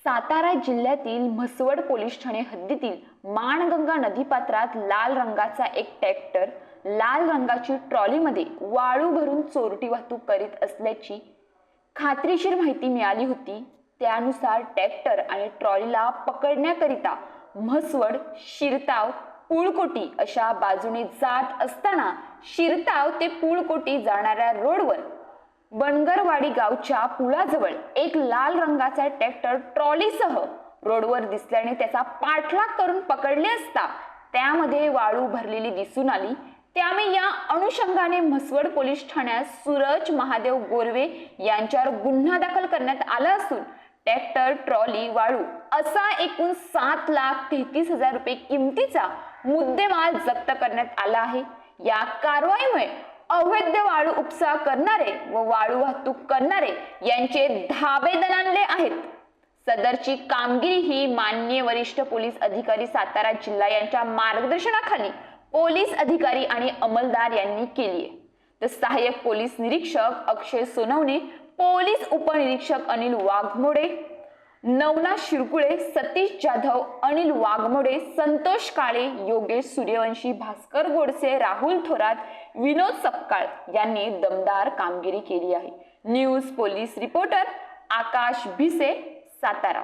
सातारा जिल्ह्यातील म्हसवड पोलीस ठाणे हद्दीतील माणगंगा नदीपात्रात लाल रंगाचा एक ट्रॅक्टर लाल रंगाची ट्रॉलीमध्ये वाळू भरून चोरटी वाहतूक करीत असल्याची खात्रीशीर माहिती मिळाली होती। त्यानुसार ट्रॅक्टर आणि ट्रॉलीला पकडण्याकरिता म्हसवड, शिरताव, पुळकोटी अशा बाजूने जात असताना शिरताव ते पुळकोटी जाणाऱ्या रोडवर बनगरवाडी गावच्या पुलाजवळ एक लाल रंगाचा ट्रॅक्टर ट्रॉलीसह रोडवर दिसल्याने त्याचा पाठलाग करून पकडले असता त्यामध्ये वाळू भरलेली दिसून आली। त्यामुळे या अनुषंगाने म्हसवड पोलीस ठाण्यात सूरज महादेव गोरवे यांच्यावर गुन्हा दाखल करण्यात आला असून ट्रॅक्टर, ट्रॉली, वाळू असा एकूण 7,33,000 रुपये किमतीचा मुद्देमाल जप्त करण्यात आला आहे। या कारवाईमुळे अवैध वाळू उपसा करणारे व वाळू वाहतूक करणारे यांचे धाबे दणाणले आहेत। सदरची कामगिरी ही माननीय वरिष्ठ पोलीस अधिकारी सातारा जिल्हा यांच्या मार्गदर्शनाखाली पोलीस अधिकारी आणि अंमलदार यांनी केली आहे। तर सहाय्यक पोलीस निरीक्षक अक्षय सोनवणे, पोलीस उपनिरीक्षक अनिल वाघमोडे, नवनाथ शिरकुळे, सतीश जाधव, अनिल वाघमोडे, संतोष काळे, योगेश सूर्यवंशी, भास्कर गोडसे, राहुल थोरात, विनोद सपकाळ यांनी दमदार कामगिरी केली आहे। न्यूज पोलीस रिपोर्टर आकाश भिसे, सातारा।